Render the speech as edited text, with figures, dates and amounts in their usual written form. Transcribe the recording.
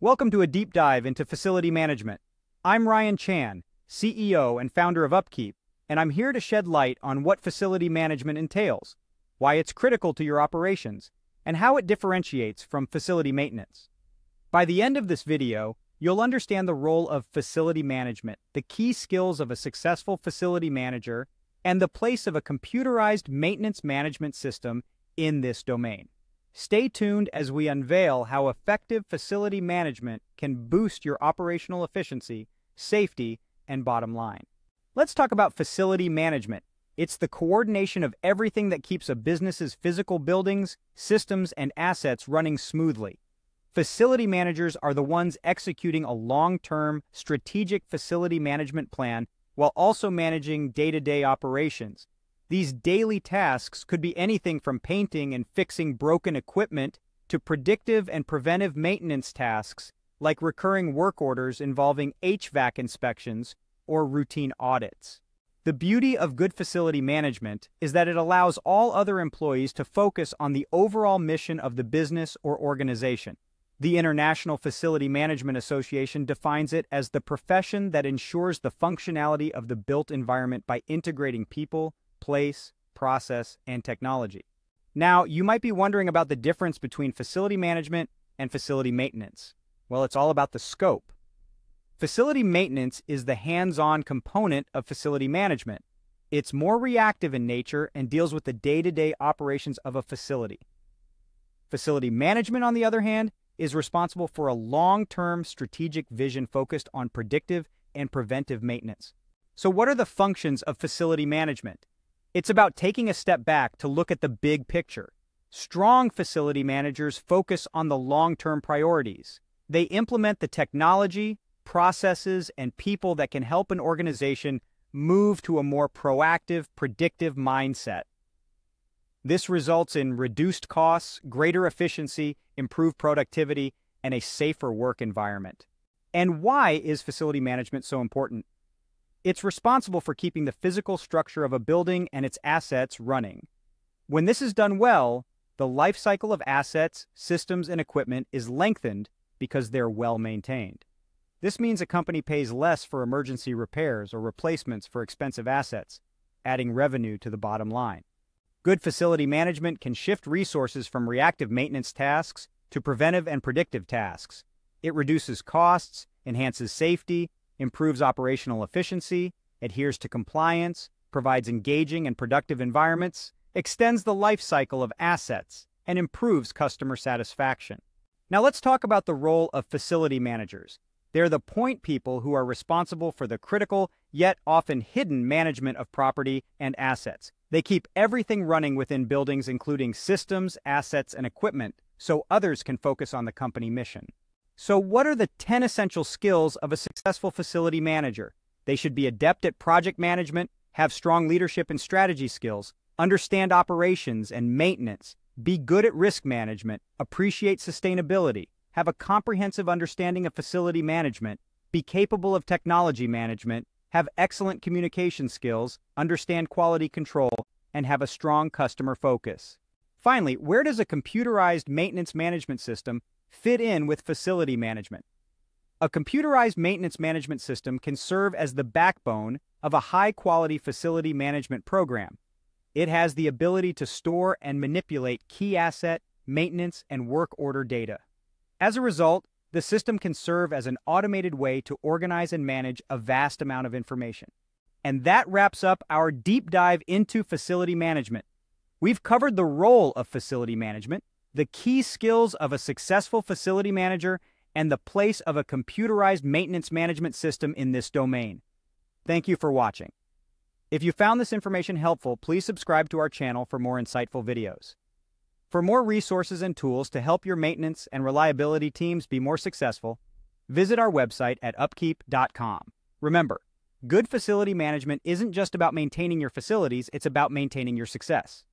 Welcome to a deep dive into facility management. I'm Ryan Chan, CEO and founder of UpKeep, and I'm here to shed light on what facility management entails, why it's critical to your operations, and how it differentiates from facility maintenance. By the end of this video, you'll understand the role of facility management, the key skills of a successful facility manager, and the place of a computerized maintenance management system in this domain. Stay tuned as we unveil how effective facility management can boost your operational efficiency, safety, and bottom line. Let's talk about facility management. It's the coordination of everything that keeps a business's physical buildings, systems, and assets running smoothly. Facility managers are the ones executing a long-term, strategic facility management plan while also managing day-to-day operations. These daily tasks could be anything from painting and fixing broken equipment to predictive and preventive maintenance tasks like recurring work orders involving HVAC inspections or routine audits. The beauty of good facility management is that it allows all other employees to focus on the overall mission of the business or organization. The International Facility Management Association defines it as the profession that ensures the functionality of the built environment by integrating people, place, process, and technology. Now, you might be wondering about the difference between facility management and facility maintenance. Well, it's all about the scope. Facility maintenance is the hands-on component of facility management. It's more reactive in nature and deals with the day-to-day operations of a facility. Facility management, on the other hand, is responsible for a long-term strategic vision focused on predictive and preventive maintenance. So what are the functions of facility management? It's about taking a step back to look at the big picture. Strong facility managers focus on the long-term priorities. They implement the technology, processes, and people that can help an organization move to a more proactive, predictive mindset. This results in reduced costs, greater efficiency, improved productivity, and a safer work environment. And why is facility management so important? It's responsible for keeping the physical structure of a building and its assets running. When this is done well, the life cycle of assets, systems, and equipment is lengthened because they're well maintained. This means a company pays less for emergency repairs or replacements for expensive assets, adding revenue to the bottom line. Good facility management can shift resources from reactive maintenance tasks to preventive and predictive tasks. It reduces costs, enhances safety, improves operational efficiency, adheres to compliance, provides engaging and productive environments, extends the life cycle of assets, and improves customer satisfaction. Now let's talk about the role of facility managers. They're the point people who are responsible for the critical, yet often hidden management of property and assets. They keep everything running within buildings, including systems, assets, and equipment, so others can focus on the company mission. So what are the 10 essential skills of a successful facility manager? They should be adept at project management, have strong leadership and strategy skills, understand operations and maintenance, be good at risk management, appreciate sustainability, have a comprehensive understanding of facility management, be capable of technology management, have excellent communication skills, understand quality control, and have a strong customer focus. Finally, where does a computerized maintenance management system fit in with facility management? A computerized maintenance management system can serve as the backbone of a high-quality facility management program. It has the ability to store and manipulate key asset, maintenance, and work order data. As a result, the system can serve as an automated way to organize and manage a vast amount of information. And that wraps up our deep dive into facility management. We've covered the role of facility management, the key skills of a successful facility manager, and the place of a computerized maintenance management system in this domain. Thank you for watching. If you found this information helpful, please subscribe to our channel for more insightful videos. For more resources and tools to help your maintenance and reliability teams be more successful, visit our website at upkeep.com. Remember, good facility management isn't just about maintaining your facilities, it's about maintaining your success.